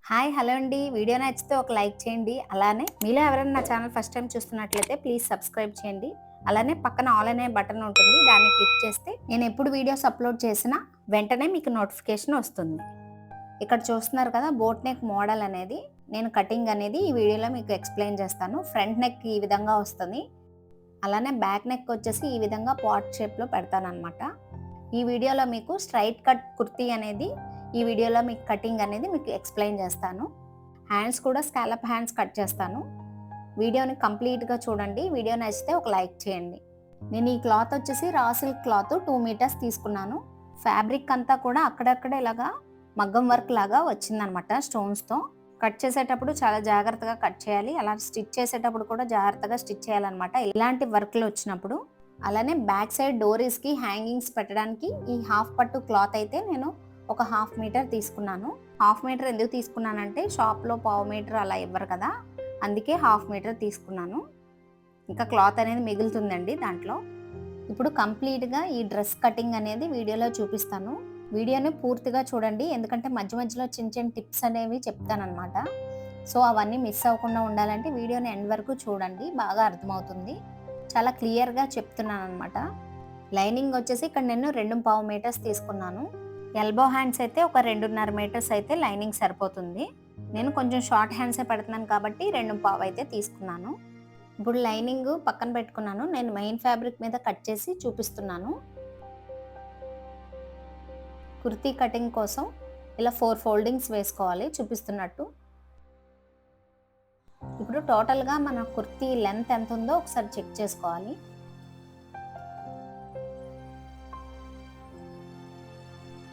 Hi hello అండి. Video నచ్చితే ఒక లైక్ చేయండి. అలానే మీలో ఎవరైనా నా ఛానల్ ఫస్ట్ టైం చూస్తున్నట్లయితే ప్లీజ్ సబ్స్క్రైబ్ చేయండి. అలానే పక్కన ఆల్ అనే బటన్ ఉంటుంది. దాన్ని క్లిక్ చేస్తే నేను ఎప్పుడు వీడియోస్ అప్లోడ్ చేసినా వెంటనే మీకు నోటిఫికేషన్ వస్తుంది. ఇక్కడ చూస్తున్నారు కదా, బోట్ నెక్ మోడల్ అనేది నేను కటింగ్ అనేది ఈ వీడియోలో మీకు ఎక్స్ప్లెయిన్ చేస్తాను. ఫ్రంట్ నెక్ ఈ విధంగా వస్తుంది. అలానే బ్యాక్ నెక్ వచ్చేసి ఈ విధంగా పాట్ షేప్లో పెడతానన్నమాట. ఈ వీడియోలో మీకు స్ట్రైట్ కట్ కుర్తీ అనేది ఈ వీడియోలో మీకు కటింగ్ అనేది మీకు ఎక్స్ప్లెయిన్ చేస్తాను. హ్యాండ్స్ కూడా స్కాలప్ హ్యాండ్స్ కట్ చేస్తాను. వీడియోని కంప్లీట్గా చూడండి. వీడియో నచ్చితే ఒక లైక్ చేయండి. నేను ఈ క్లాత్ వచ్చేసి రా సిల్క్ క్లాత్ 2 మీటర్స్ తీసుకున్నాను. ఫ్యాబ్రిక్ అంతా కూడా అక్కడక్కడ ఇలాగా మగ్గం వర్క్ లాగా వచ్చిందనమాట స్టోన్స్తో. కట్ చేసేటప్పుడు చాలా జాగ్రత్తగా కట్ చేయాలి. అలా స్టిచ్ చేసేటప్పుడు కూడా జాగ్రత్తగా స్టిచ్ చేయాలన్నమాట ఇలాంటి వర్క్లు వచ్చినప్పుడు. అలానే బ్యాక్ సైడ్ డోరీస్కి హ్యాంగింగ్స్ పెట్టడానికి ఈ హాఫ్ పట్టు క్లాత్ అయితే నేను ఒక హాఫ్ మీటర్ తీసుకున్నాను. హాఫ్ మీటర్ ఎందుకు తీసుకున్నానంటే షాప్లో పావు మీటర్ అలా ఇవ్వరు కదా, అందుకే హాఫ్ మీటర్ తీసుకున్నాను. ఇంకా క్లాత్ అనేది మిగులుతుందండి దాంట్లో. ఇప్పుడు కంప్లీట్గా ఈ డ్రెస్ కటింగ్ అనేది వీడియోలో చూపిస్తాను. వీడియోని పూర్తిగా చూడండి, ఎందుకంటే మధ్య మధ్యలో చిన్న చిన్న టిప్స్ అనేవి చెప్తానమాట. సో అవన్నీ మిస్ అవ్వకుండా ఉండాలంటే వీడియోని ఎండ్ వరకు చూడండి, బాగా అర్థమవుతుంది. చాలా క్లియర్గా చెప్తున్నాను అనమాట. లైనింగ్ వచ్చేసి ఇక్కడ నేను 2.5 మీటర్స్ తీసుకున్నాను. ఎల్బో హ్యాండ్స్ అయితే ఒక 2.5 మీటర్స్ అయితే లైనింగ్ సరిపోతుంది. నేను కొంచెం షార్ట్ హ్యాండ్సే పెడుతున్నాను కాబట్టి 2.5 అయితే తీసుకున్నాను. ఇప్పుడు లైనింగ్ పక్కన పెట్టుకున్నాను. నేను మెయిన్ ఫ్యాబ్రిక్ మీద కట్ చేసి చూపిస్తున్నాను. కుర్తీ కటింగ్ కోసం ఇలా 4 ఫోల్డింగ్స్ వేసుకోవాలి చూపిస్తున్నట్టు. ఇప్పుడు టోటల్గా మన కుర్తీ లెంత్ ఎంత ఉందో ఒకసారి చెక్ చేసుకోవాలి.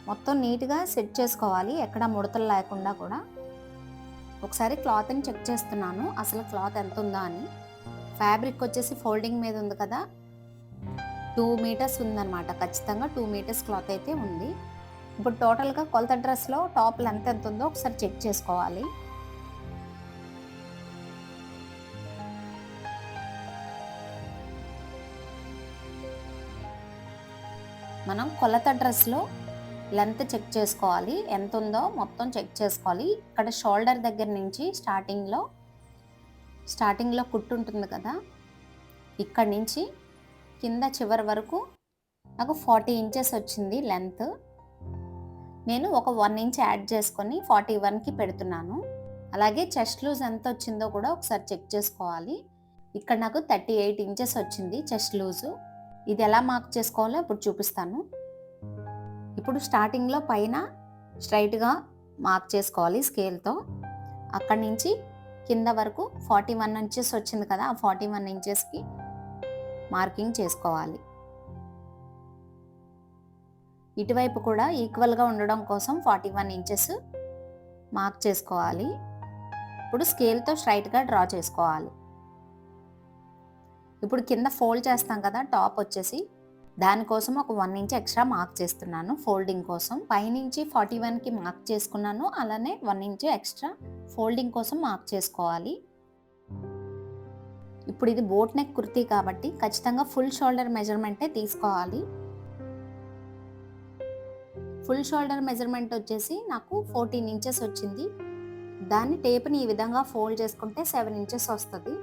మొత్తం నీట్గా సెట్ చేసుకోవాలి, ఎక్కడ ముడతలు లేకుండా కూడా. ఒకసారి క్లాత్ని చెక్ చేస్తున్నాను అసలు క్లాత్ ఎంత ఉందా అని. ఫ్యాబ్రిక్ వచ్చేసి ఫోల్డింగ్ మీద ఉంది కదా, 2 మీటర్స్ ఉందన్నమాట. ఖచ్చితంగా 2 మీటర్స్ క్లాత్ అయితే ఉంది. ఇప్పుడు టోటల్గా కొలత డ్రెస్లో టాప్ లెంత్ ఎంత ఉందో ఒకసారి చెక్ చేసుకోవాలి. మనం కొలత డ్రెస్లో లెంత్ చెక్ చేసుకోవాలి, ఎంత ఉందో మొత్తం చెక్ చేసుకోవాలి. ఇక్కడ షోల్డర్ దగ్గర నుంచి స్టార్టింగ్లో కుట్టు ఉంటుంది కదా, ఇక్కడ నుంచి కింద చివరి వరకు నాకు 40 ఇంచెస్ వచ్చింది లెంత్. నేను ఒక 1 ఇంచ్ యాడ్ చేసుకొని 41కి పెడుతున్నాను. అలాగే చెస్ట్ లూజ్ ఎంత వచ్చిందో కూడా ఒకసారి చెక్ చేసుకోవాలి. ఇక్కడ నాకు 38 ఇంచెస్ వచ్చింది చెస్ట్ లూజు. ఇది ఎలా మార్క్ చేసుకోవాలో ఇప్పుడు చూపిస్తాను. ఇప్పుడు స్టార్టింగ్లో పైన స్ట్రైట్గా మార్క్ చేసుకోవాలి స్కేల్తో. అక్కడి నుంచి కింద వరకు 41 ఇంచెస్ వచ్చింది కదా, ఆ 41 ఇంచెస్కి మార్కింగ్ చేసుకోవాలి. ఇటువైపు కూడా ఈక్వల్గా ఉండడం కోసం 41 ఇంచెస్ మార్క్ చేసుకోవాలి. ఇప్పుడు స్కేల్తో స్ట్రైట్గా డ్రా చేసుకోవాలి. ఇప్పుడు కింద ఫోల్డ్ చేస్తాం కదా టాప్ వచ్చేసి, దానికోసం ఒక 1 ఇంచ్ ఎక్స్ట్రా మార్క్ చేస్తున్నాను ఫోల్డింగ్ కోసం. పైనుంచి 41కి మార్క్ చేసుకున్నాను, అలానే 1 ఇంచ్ ఎక్స్ట్రా ఫోల్డింగ్ కోసం మార్క్ చేసుకోవాలి. ఇప్పుడు ఇది బోట్ నెక్ కుర్తీ కాబట్టి ఖచ్చితంగా ఫుల్ షోల్డర్ మెజర్మెంటే తీసుకోవాలి. ఫుల్ షోల్డర్ మెజర్మెంట్ వచ్చేసి నాకు 14 ఇంచెస్ వచ్చింది. దాన్ని టేప్ని ఈ విధంగా ఫోల్డ్ చేసుకుంటే 7 ఇంచెస్ వస్తుంది.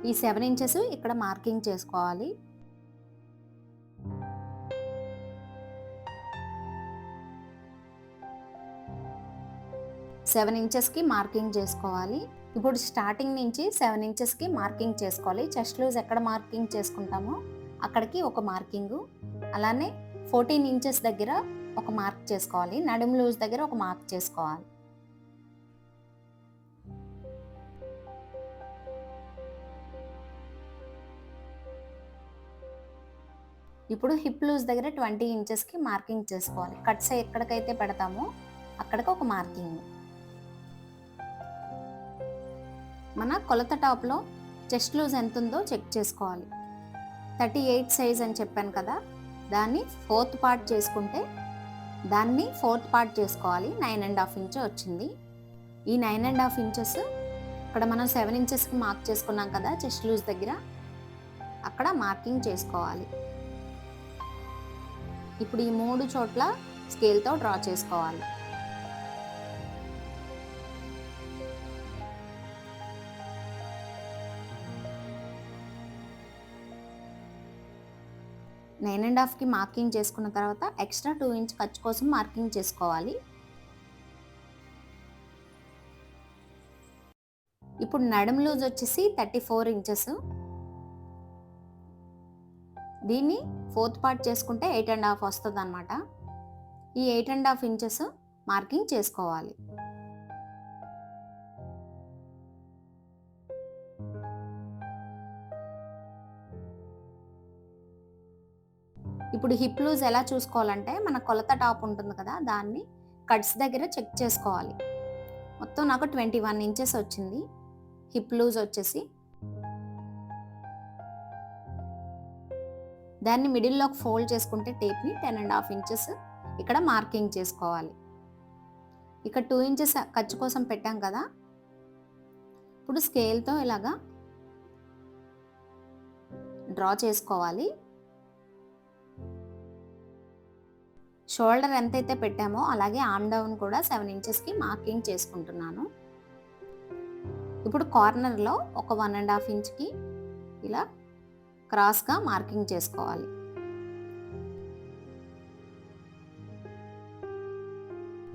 ఈ 7 ఇంచెస్ ఇక్కడ మార్కింగ్ చేసుకోవాలి. సెవెన్ ఇంచెస్కి మార్కింగ్ చేసుకోవాలి. ఇప్పుడు స్టార్టింగ్ నుంచి 7 ఇంచెస్కి మార్కింగ్ చేసుకోవాలి. చెస్ట్ లూజ్ ఎక్కడ మార్కింగ్ చేసుకుంటామో అక్కడికి ఒక మార్కింగు, అలానే 14 ఇంచెస్ దగ్గర ఒక మార్క్ చేసుకోవాలి. నడుము లూజ్ దగ్గర ఒక మార్క్ చేసుకోవాలి. ఇప్పుడు హిప్ లూజ్ దగ్గర 20 ఇంచెస్కి మార్కింగ్ చేసుకోవాలి. కట్స్ ఎక్కడికైతే పెడతామో అక్కడికి ఒక మార్కింగ్. మన కొలత టాప్లో చెస్ట్ లూజ్ ఎంత ఉందో చెక్ చేసుకోవాలి. 38 సైజ్ అని చెప్పాను కదా, దాన్ని 4th పార్ట్ చేసుకుంటే దాన్ని 4th పార్ట్ చేసుకోవాలి. 9.5 ఇంచ్ వచ్చింది. ఈ 9.5 ఇంచెస్ ఇక్కడ మనం 7 ఇంచెస్కి మార్క్ చేసుకున్నాం కదా చెస్ట్ లూజ్ దగ్గర, అక్కడ మార్కింగ్ చేసుకోవాలి. ఇప్పుడు ఈ 3 చోట్ల స్కేల్తో డ్రా చేసుకోవాలి. 9.5కి మార్కింగ్ చేసుకున్న తర్వాత ఎక్స్ట్రా 2 ఇంచ్ ఖర్చు కోసం మార్కింగ్ చేసుకోవాలి. ఇప్పుడు నడుము లూజ్ వచ్చేసి 34 ఇంచెస్. దీన్ని 4th పార్ట్ చేసుకుంటే 8.5 వస్తుంది అనమాట. ఈ 8.5 ఇంచెస్ మార్కింగ్ చేసుకోవాలి. ఇప్పుడు హిప్ లూజ్ ఎలా చూసుకోవాలంటే మన కొలత టాప్ ఉంటుంది కదా, దాన్ని కట్స్ దగ్గర చెక్ చేసుకోవాలి. మొత్తం నాకు 21 ఇంచెస్ వచ్చింది హిప్ లూజ్ వచ్చేసి. దాన్ని మిడిల్లోకి ఫోల్డ్ చేసుకుంటే టేప్ని 10.5 ఇంచెస్ ఇక్కడ మార్కింగ్ చేసుకోవాలి. ఇక్కడ 2 ఇంచెస్ ఖర్చు కోసం పెట్టాం కదా, ఇప్పుడు స్కేల్తో ఇలాగా డ్రా చేసుకోవాలి. షోల్డర్ ఎంతైతే పెట్టామో అలాగే ఆర్మ్ డౌన్ కూడా 7 ఇంచెస్కి మార్కింగ్ చేసుకుంటున్నాను. ఇప్పుడు కార్నర్లో ఒక 1.5 ఇంచ్కి ఇలా క్రాస్గా మార్కింగ్ చేసుకోవాలి.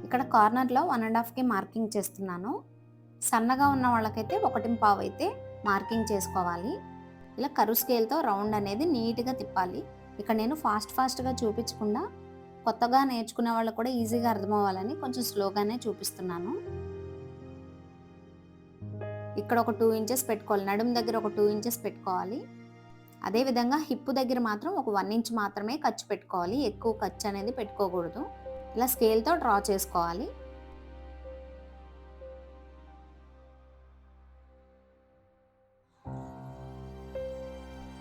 ఇక్కడ కార్నర్లో 1.5కి మార్కింగ్ చేస్తున్నాను. సన్నగా ఉన్న వాళ్ళకైతే 1.5 అయితే మార్కింగ్ చేసుకోవాలి. ఇలా కరువు స్కేల్తో రౌండ్ అనేది నీట్గా తిప్పాలి. ఇక్కడ నేను ఫాస్ట్గా చూపించకుండా కొత్తగా నేర్చుకునే వాళ్ళు కూడా ఈజీగా అర్థమవ్వాలని కొంచెం స్లోగానే చూపిస్తున్నాను. ఇక్కడ ఒక 2 ఇంచెస్ పెట్టుకోవాలి. నడుము దగ్గర ఒక 2 ఇంచెస్ పెట్టుకోవాలి. అదేవిధంగా హిప్ దగ్గర మాత్రం ఒక 1 ఇంచ్ మాత్రమే ఖర్చు పెట్టుకోవాలి. ఎక్కువ ఖర్చు అనేది పెట్టుకోకూడదు. ఇలా స్కేల్తో డ్రా చేసుకోవాలి.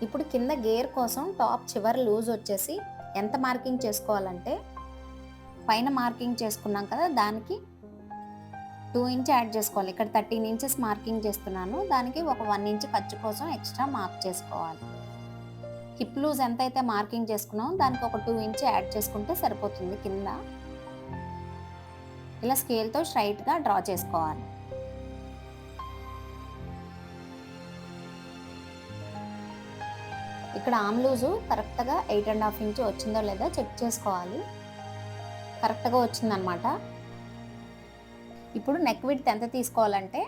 ఇప్పుడు కింద గేర్ కోసం టాప్ చివరి లూజ్ వచ్చేసి ఎంత మార్కింగ్ చేసుకోవాలంటే, పైన మార్కింగ్ చేసుకున్నాం కదా దానికి 2 ఇంచ్ యాడ్ చేసుకోవాలి. ఇక్కడ 13 ఇంచెస్ మార్కింగ్ చేస్తున్నాను. దానికి ఒక 1 ఇంచ్ ఖర్చు కోసం ఎక్స్ట్రా మార్క్ చేసుకోవాలి. హిప్ లూజ్ ఎంతైతే మార్కింగ్ చేసుకున్నామో దానికి ఒక 2 ఇంచ్ యాడ్ చేసుకుంటే సరిపోతుంది కింద. ఇలా స్కేల్తో స్ట్రైట్గా డ్రా చేసుకోవాలి. ఇక్కడ ఆర్మ్ లూజు కరెక్ట్గా 8.5 ఇంచ్ వచ్చిందో లేదో చెక్ చేసుకోవాలి. కరెక్ట్గా వచ్చిందనమాట. ఇప్పుడు నెక్ విడ్త్ ఎంత తీసుకోవాలంటే,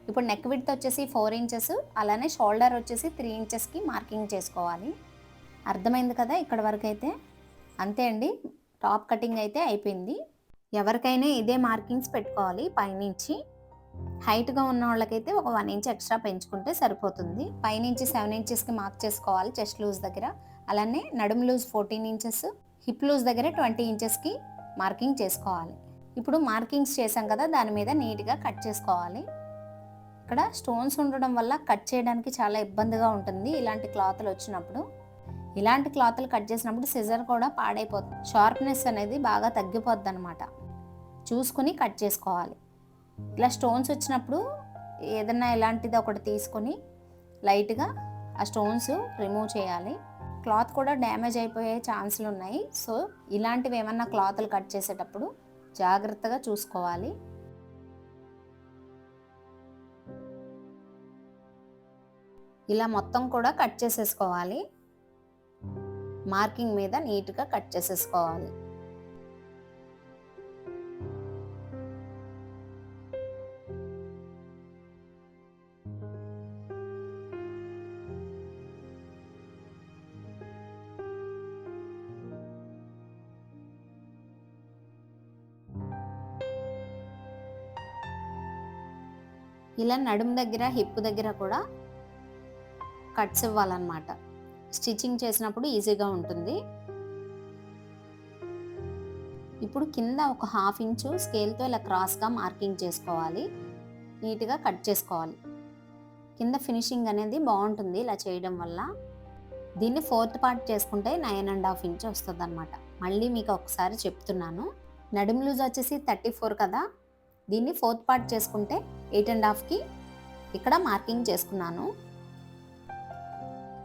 ఇప్పుడు నెక్ విడ్త్ వచ్చేసి 4 ఇంచెస్, అలానే షోల్డర్ వచ్చేసి 3 ఇంచెస్కి మార్కింగ్ చేసుకోవాలి. అర్థమైంది కదా ఇక్కడ వరకు అయితే? అంతే అండి, టాప్ కటింగ్ అయితే అయిపోయింది. ఎవరికైనా ఇదే మార్కింగ్స్ పెట్టుకోవాలి పైనుంచి. హైట్గా ఉన్న వాళ్ళకైతే ఒక 1 ఇంచ్ ఎక్స్ట్రా పెంచుకుంటే సరిపోతుంది. పైనుంచి 7 ఇంచెస్కి మార్క్ చేసుకోవాలి చెస్ట్ లూజ్ దగ్గర. అలానే నడుము లూజ్ 14 ఇంచెస్, హిప్ లూజ్ దగ్గర 20 ఇంచెస్కి మార్కింగ్ చేసుకోవాలి. ఇప్పుడు మార్కింగ్స్ చేసాం కదా, దాని మీద నీట్గా కట్ చేసుకోవాలి. ఇక్కడ స్టోన్స్ ఉండడం వల్ల కట్ చేయడానికి చాలా ఇబ్బందిగా ఉంటుంది ఇలాంటి క్లాత్లు వచ్చినప్పుడు. ఇలాంటి క్లాత్లు కట్ చేసినప్పుడు సిజర్ కూడా పాడైపోతుంది. షార్ప్నెస్ అనేది బాగా తగ్గిపోద్ది అనమాట. చూసుకుని కట్ చేసుకోవాలి. ఇలా స్టోన్స్ వచ్చినప్పుడు ఏదన్నా ఇలాంటిది ఒకటి తీసుకొని లైట్గా ఆ స్టోన్స్ రిమూవ్ చేయాలి. క్లాత్ కూడా డ్యామేజ్ అయిపోయే ఛాన్సులు ఉన్నాయి. సో ఇలాంటివి ఏమన్నా క్లాత్లు కట్ చేసేటప్పుడు జాగ్రత్తగా చూసుకోవాలి. ఇలా మొత్తం కూడా కట్ చేసేసుకోవాలి. మార్కింగ్ మీద నీట్గా కట్ చేసేసుకోవాలి. ఇలా నడుము దగ్గర హిప్ దగ్గర కూడా కట్స్ ఇవ్వాలన్నమాట. స్టిచ్చింగ్ చేసినప్పుడు ఈజీగా ఉంటుంది. ఇప్పుడు కింద ఒక 1/2 ఇంచు స్కేల్తో ఇలా క్రాస్గా మార్కింగ్ చేసుకోవాలి. నీట్గా కట్ చేసుకోవాలి. కింద ఫినిషింగ్ అనేది బాగుంటుంది ఇలా చేయడం వల్ల. దీన్ని 4th పార్ట్ చేసుకుంటే 9.5 ఇంచ్ వస్తుంది అనమాట. మళ్ళీ మీకు ఒకసారి చెప్తున్నాను. నడుము లూజ్ వచ్చేసి 34 కదా, దీన్ని 4th పార్ట్ చేసుకుంటే 8.5కి ఇక్కడ మార్కింగ్ చేసుకున్నాను.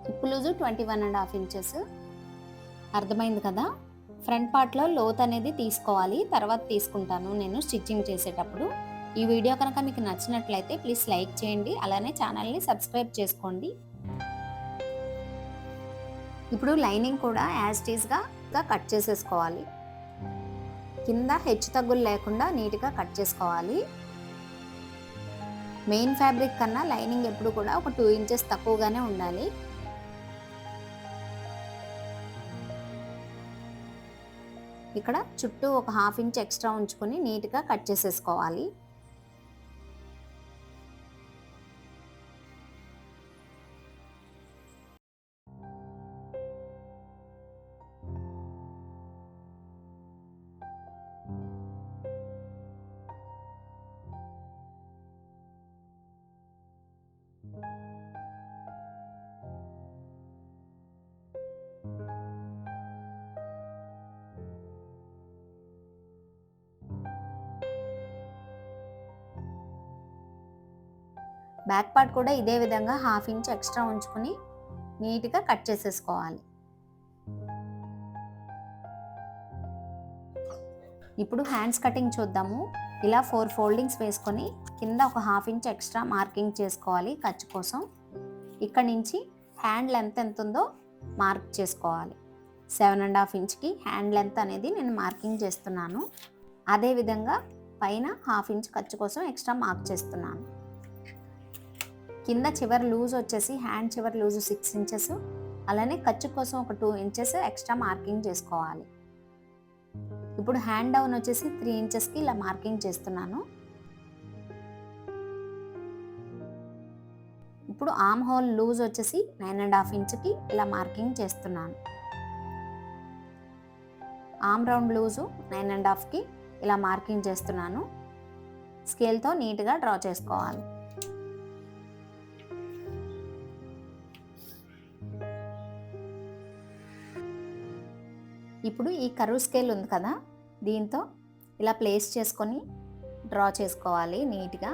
Hip loose 21.5 inches. అర్థమైంది కదా? ఫ్రంట్ పార్ట్లో లోత్ అనేది తీసుకోవాలి, తర్వాత తీసుకుంటాను నేను స్టిచ్చింగ్ చేసేటప్పుడు. ఈ వీడియో కనుక మీకు నచ్చినట్లయితే ప్లీజ్ లైక్ చేయండి, అలానే ఛానల్ని సబ్స్క్రైబ్ చేసుకోండి. ఇప్పుడు లైనింగ్ కూడా యాజ్ టీజ్గా కట్ చేసేసుకోవాలి. కింద హెచ్చు తగ్గులు లేకుండా నీట్గా కట్ చేసుకోవాలి. మెయిన్ ఫ్యాబ్రిక్ కన్నా లైనింగ్ ఎప్పుడు కూడా ఒక 2 ఇంచెస్ తక్కువగానే ఉండాలి. ఇక్కడ చుట్టూ ఒక 1/2 ఇంచ్ ఎక్స్ట్రా ఉంచుకొని నీట్గా కట్ చేసేసుకోవాలి. బ్యాక్ పార్ట్ కూడా ఇదే విధంగా 1/2 ఇంచ్ ఎక్స్ట్రా ఉంచుకొని నీట్గా కట్ చేసేసుకోవాలి. ఇప్పుడు హ్యాండ్స్ కటింగ్ చూద్దాము. ఇలా 4 ఫోల్డింగ్స్ వేసుకొని కింద ఒక 1/2 ఇంచ్ ఎక్స్ట్రా మార్కింగ్ చేసుకోవాలి ఖర్చు కోసం. ఇక్కడ నుంచి హ్యాండ్ లెంత్ ఎంత ఉందో మార్క్ చేసుకోవాలి. 7.5 ఇంచ్కి హ్యాండ్ లెంత్ అనేది నేను మార్కింగ్ చేస్తున్నాను. అదేవిధంగా పైన 1/2 ఇంచ్ ఖర్చు కోసం ఎక్స్ట్రా మార్క్ చేస్తున్నాను. కింద చివరి లూజ్ వచ్చేసి హ్యాండ్ చివరి లూజు 6 ఇంచెస్, అలానే ఖర్చు కోసం ఒక 2 ఇంచెస్ ఎక్స్ట్రా మార్కింగ్ చేసుకోవాలి. ఇప్పుడు హ్యాండ్ డౌన్ వచ్చేసి 3 ఇంచెస్కి ఇలా మార్కింగ్ చేస్తున్నాను. ఇప్పుడు ఆర్మ్ హోల్ లూజ్ వచ్చేసి 9.5 ఇంచ్కి ఇలా మార్కింగ్ చేస్తున్నాను. ఆర్మ్ రౌండ్ లూజు 9.5కి ఇలా మార్కింగ్ చేస్తున్నాను. స్కేల్తో నీట్గా డ్రా చేసుకోవాలి. ఇప్పుడు ఈ కర్వ్ స్కేల్ ఉంది కదా, దీంతో ఇలా ప్లేస్ చేసుకొని డ్రా చేసుకోవాలి నీట్గా.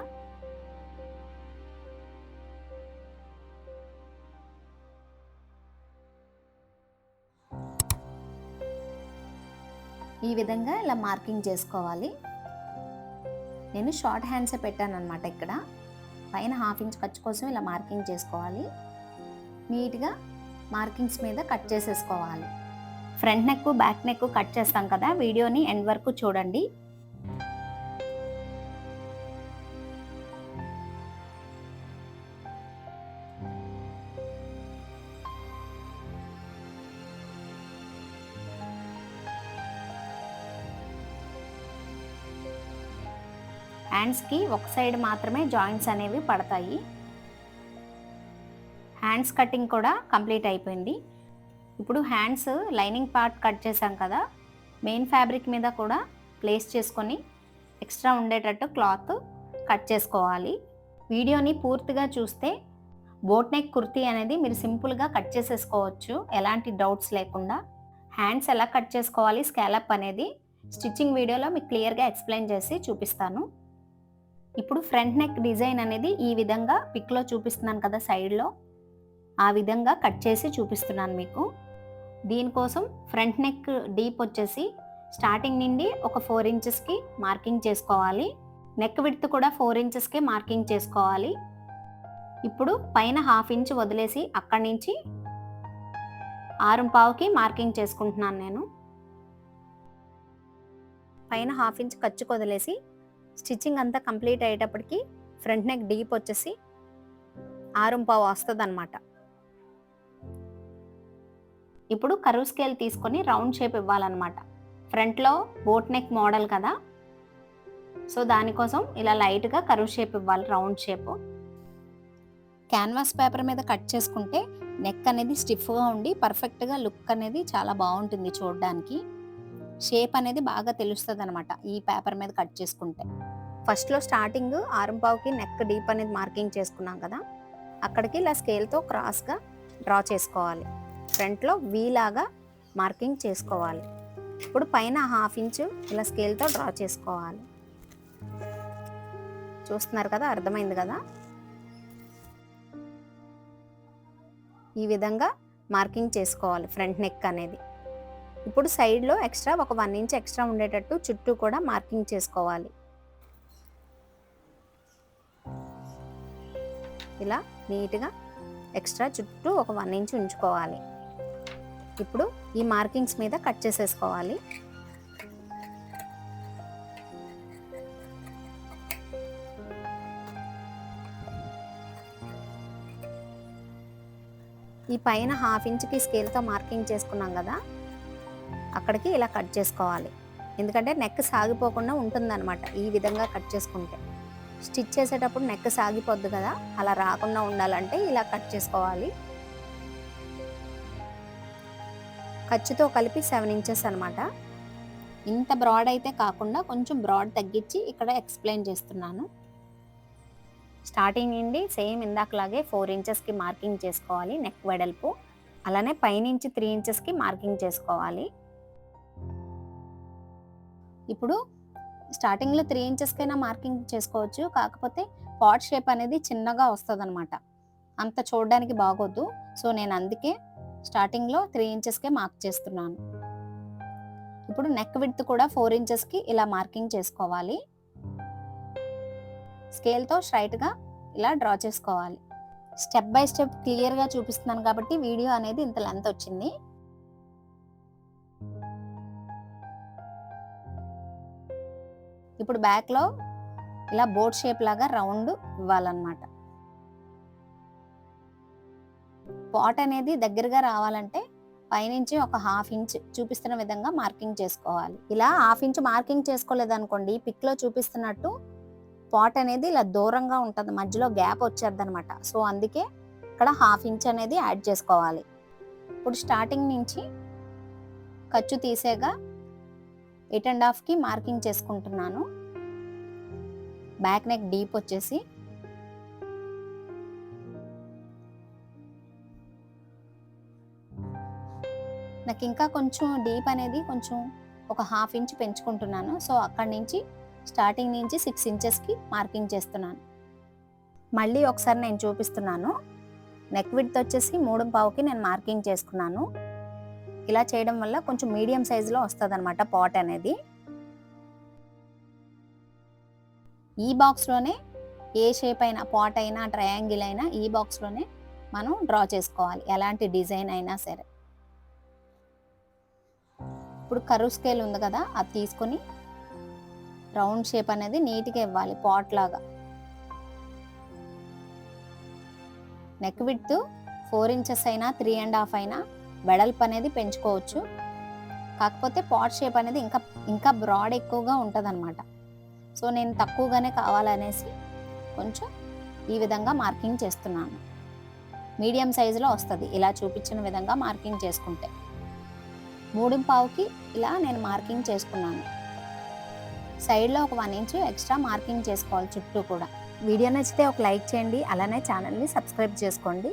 ఈ విధంగా ఇలా మార్కింగ్ చేసుకోవాలి. నేను షార్ట్ హ్యాండ్సే పెట్టాను అనమాట. ఇక్కడ పైన 1/2 ఇంచ్ ఖర్చు కోసం ఇలా మార్కింగ్ చేసుకోవాలి. నీట్గా మార్కింగ్స్ మీద కట్ చేసేసుకోవాలి. Front neck back neck cut చేస్తాం కదా, వీడియోని ఎండ్ వరకు చూడండి. హ్యాండ్స్కి ఒక సైడ్ మాత్రమే జాయింట్స్ అనేవి పడతాయి. హ్యాండ్స్ కటింగ్ కూడా కంప్లీట్ అయిపోయింది. ఇప్పుడు హ్యాండ్స్ లైనింగ్ పార్ట్ కట్ చేసాం కదా, మెయిన్ ఫ్యాబ్రిక్ మీద కూడా ప్లేస్ చేసుకొని ఎక్స్ట్రా ఉండేటట్టు క్లాత్ కట్ చేసుకోవాలి. వీడియోని పూర్తిగా చూస్తే బోట్ నెక్ కుర్తీ అనేది మీరు సింపుల్గా కట్ చేసేసుకోవచ్చు ఎలాంటి డౌట్స్ లేకుండా. హ్యాండ్స్ ఎలా కట్ చేసుకోవాలి, స్కాలప్ అనేది స్టిచ్చింగ్ వీడియోలో మీకు క్లియర్గా ఎక్స్ప్లెయిన్ చేసి చూపిస్తాను. ఇప్పుడు ఫ్రంట్ నెక్ డిజైన్ అనేది ఈ విధంగా పిక్లో చూపిస్తున్నాను కదా, సైడ్లో ఆ విధంగా కట్ చేసి చూపిస్తున్నాను మీకు. దీనికోసం ఫ్రంట్ నెక్ డీప్ వచ్చేసి స్టార్టింగ్ నుండి ఒక 4 ఇంచెస్కి మార్కింగ్ చేసుకోవాలి. నెక్ విడ్త్ కూడా 4 ఇంచెస్కి మార్కింగ్ చేసుకోవాలి. ఇప్పుడు పైన 1/2 ఇంచ్ వదిలేసి అక్కడి నుంచి 6.5కి మార్కింగ్ చేసుకుంటున్నాను నేను. పైన 1/2 ఇంచ్ ఖర్చుకు వదిలేసి స్టిచ్చింగ్ అంతా కంప్లీట్ అయ్యేటప్పటికి ఫ్రంట్ నెక్ డీప్ వచ్చేసి 6.5 వస్తుంది అనమాట. ఇప్పుడు కర్వ్ స్కేల్ తీసుకొని రౌండ్ షేప్ ఇవ్వాలన్నమాట. ఫ్రంట్లో బోట్ నెక్ మోడల్ కదా, సో దానికోసం ఇలా లైట్గా కర్వ్ షేప్ ఇవ్వాలి, రౌండ్ షేప్. క్యాన్వాస్ పేపర్ మీద కట్ చేసుకుంటే నెక్ అనేది స్టిఫ్గా ఉండి పర్ఫెక్ట్గా లుక్ అనేది చాలా బాగుంటుంది చూడడానికి. షేప్ అనేది బాగా తెలుస్తుంది అనమాట ఈ పేపర్ మీద కట్ చేసుకుంటే. ఫస్ట్లో స్టార్టింగ్ 6.5కి నెక్ డీప్ అనేది మార్కింగ్ చేసుకున్నాం కదా, అక్కడికి ఇలా స్కేల్తో క్రాస్గా డ్రా చేసుకోవాలి. ఫ్రంట్లో వీ లాగా మార్కింగ్ చేసుకోవాలి. ఇప్పుడు పైన 1/2 ఇంచ్ ఇలా స్కేల్తో డ్రా చేసుకోవాలి. చూస్తున్నారు కదా, అర్థమైంది కదా. ఈ విధంగా మార్కింగ్ చేసుకోవాలి ఫ్రంట్ నెక్ అనేది. ఇప్పుడు సైడ్లో ఎక్స్ట్రా ఒక 1 ఇంచ్ ఎక్స్ట్రా ఉండేటట్టు చుట్టూ కూడా మార్కింగ్ చేసుకోవాలి. ఇలా నీట్గా ఎక్స్ట్రా చుట్టూ ఒక 1 ఇంచ్ ఉంచుకోవాలి. ఇప్పుడు ఈ మార్కింగ్స్ మీద కట్ చేసేసుకోవాలి. ఈ పైన 1/2 ఇంచ్కి స్కేల్తో మార్కింగ్ చేసుకున్నాం కదా, అక్కడికి ఇలా కట్ చేసుకోవాలి. ఎందుకంటే నెక్ సాగిపోకుండా ఉంటుందన్నమాట ఈ విధంగా కట్ చేసుకుంటే. స్టిచ్ చేసేటప్పుడు నెక్ సాగిపోద్ది కదా, అలా రాకుండా ఉండాలంటే ఇలా కట్ చేసుకోవాలి. ఖర్చుతో కలిపి 7 ఇంచెస్ అనమాట. ఇంత బ్రాడ్ అయితే కాకుండా కొంచెం బ్రాడ్ తగ్గించి ఇక్కడ ఎక్స్ప్లెయిన్ చేస్తున్నాను. స్టార్టింగ్ నుండి సేమ్ ఇందాకలాగే 4 ఇంచెస్కి మార్కింగ్ చేసుకోవాలి నెక్ వెడల్పు. అలానే పైనుంచి 3 ఇంచెస్కి మార్కింగ్ చేసుకోవాలి. ఇప్పుడు స్టార్టింగ్లో 3 ఇంచెస్కైనా మార్కింగ్ చేసుకోవచ్చు. కాకపోతే పాట్ షేప్ అనేది చిన్నగా వస్తుంది అనమాట, అంత చూడడానికి బాగోద్దు. సో నేను అందుకే స్టార్టింగ్లో 3 ఇంచెస్కే మార్క్ చేస్తున్నాను. ఇప్పుడు నెక్ విడ్త్ కూడా 4 ఇంచెస్కి ఇలా మార్కింగ్ చేసుకోవాలి. స్కేల్తో స్ట్రైట్గా ఇలా డ్రా చేసుకోవాలి. స్టెప్ బై స్టెప్ క్లియర్గా చూపిస్తున్నాను కాబట్టి వీడియో అనేది ఇంత లెంత్ వచ్చింది. ఇప్పుడు బ్యాక్లో ఇలా బోట్ షేప్ లాగా రౌండ్ ఇవ్వాలన్నమాట. పాట్ అనేది దగ్గరగా రావాలంటే పైనుంచి ఒక 1/2 ఇంచ్ చూపిస్తున్న విధంగా మార్కింగ్ చేసుకోవాలి. ఇలా 1/2 ఇంచ్ మార్కింగ్ చేసుకోలేదనుకోండి, పిక్లో చూపిస్తున్నట్టు పాట్ అనేది ఇలా దూరంగా ఉంటుంది, మధ్యలో గ్యాప్ వచ్చేది అనమాట. సో అందుకే ఇక్కడ 1/2 ఇంచ్ అనేది యాడ్ చేసుకోవాలి. ఇప్పుడు స్టార్టింగ్ నుంచి ఖర్చు తీసేగా 8.5కి మార్కింగ్ చేసుకుంటున్నాను. బ్యాక్ నెక్ డీప్ వచ్చేసి నాకు ఇంకా కొంచెం డీప్ అనేది కొంచెం ఒక 1/2 ఇంచ్ పెంచుకుంటున్నాను. సో అక్కడి నుంచి స్టార్టింగ్ నుంచి 6 ఇంచెస్కి మార్కింగ్ చేస్తున్నాను. మళ్ళీ ఒకసారి నేను చూపిస్తున్నాను. నెక్ విడ్త్ వచ్చేసి 3.5కి నేను మార్కింగ్ చేసుకున్నాను. ఇలా చేయడం వల్ల కొంచెం మీడియం సైజులో వస్తుంది అనమాట పాట్ అనేది. ఈ బాక్స్లోనే ఏ షేప్ అయినా, పాట్ అయినా ట్రయాంగిల్ అయినా ఈ బాక్స్లోనే మనం డ్రా చేసుకోవాలి, ఎలాంటి డిజైన్ అయినా సరే. ఇప్పుడు కర్వ్ స్కేల్ ఉంది కదా, అది తీసుకొని రౌండ్ షేప్ అనేది నీట్గా ఇవ్వాలి పాట్ లాగా. నెక్ విడ్త్ 4 ఇంచెస్ అయినా 3.5 అయినా వెడల్పు అనేది పెంచుకోవచ్చు. కాకపోతే పాట్ షేప్ అనేది ఇంకా బ్రాడ్ ఎక్కువగా ఉంటుంది అనమాట. సో నేను తక్కువగానే కావాలనేసి కొంచెం ఈ విధంగా మార్కింగ్ చేస్తున్నాను. మీడియం సైజులో వస్తుంది ఇలా చూపించిన విధంగా మార్కింగ్ చేసుకుంటే. 3.5కి ఇలా నేను మార్కింగ్ చేసుకున్నాను. సైడ్లో ఒక 1 ఇంచ్ ఎక్స్ట్రా మార్కింగ్ చేసుకోవాలి చుట్టూ కూడా. వీడియో నచ్చితే ఒక లైక్ చేయండి, అలానే ఛానల్ని సబ్స్క్రైబ్ చేసుకోండి.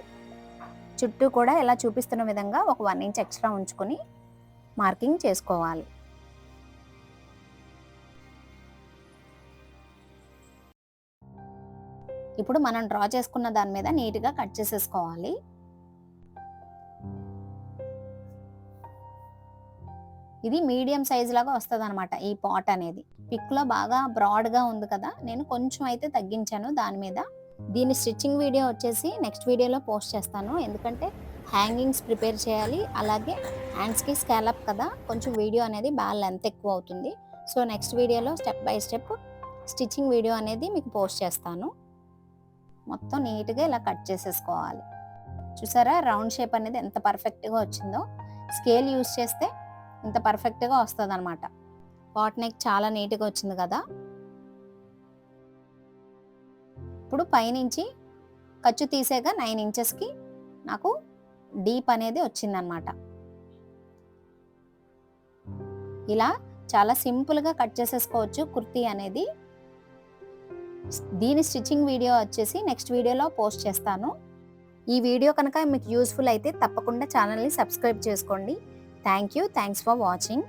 చుట్టూ కూడా ఇలా చూపిస్తున్న విధంగా ఒక 1 ఇంచ్ ఎక్స్ట్రా ఉంచుకొని మార్కింగ్ చేసుకోవాలి. ఇప్పుడు మనం డ్రా చేసుకున్న దాని మీద నీట్గా కట్ చేసేసుకోవాలి. ఇది మీడియం సైజ్ లాగా వస్తుంది అనమాట ఈ పాట్ అనేది. పిక్లో బాగా బ్రాడ్గా ఉంది కదా, నేను కొంచెం అయితే తగ్గించాను దాని మీద. దీని స్టిచ్చింగ్ వీడియో వచ్చేసి నెక్స్ట్ వీడియోలో పోస్ట్ చేస్తాను, ఎందుకంటే హ్యాంగింగ్స్ ప్రిపేర్ చేయాలి. అలాగే హ్యాండ్స్కి స్కాలప్ కదా, కొంచెం వీడియో అనేది బాగా లెంత్ ఎక్కువ అవుతుంది. సో నెక్స్ట్ వీడియోలో step by step stitching video అనేది మీకు పోస్ట్ చేస్తాను. మొత్తం నీట్గా ఇలా కట్ చేసేసుకోవాలి. చూసారా రౌండ్ షేప్ అనేది ఎంత పర్ఫెక్ట్గా వచ్చిందో. స్కేల్ యూస్ చేస్తే ఇంత పర్ఫెక్ట్గా వస్తుంది అనమాట. పాట్ నెక్ చాలా నీట్గా వచ్చింది కదా. ఇప్పుడు పైనుంచి ఖర్చు తీసేగా 9 ఇంచెస్కి నాకు డీప్ అనేది వచ్చిందనమాట. ఇలా చాలా సింపుల్గా కట్ చేసేసుకోవచ్చు కుర్తీ అనేది. దీని స్టిచ్చింగ్ వీడియో వచ్చేసి నెక్స్ట్ వీడియోలో పోస్ట్ చేస్తాను. ఈ వీడియో కనుక మీకు యూస్ఫుల్ అయితే తప్పకుండా ఛానల్ని సబ్స్క్రైబ్ చేసుకోండి. Thanks for watching.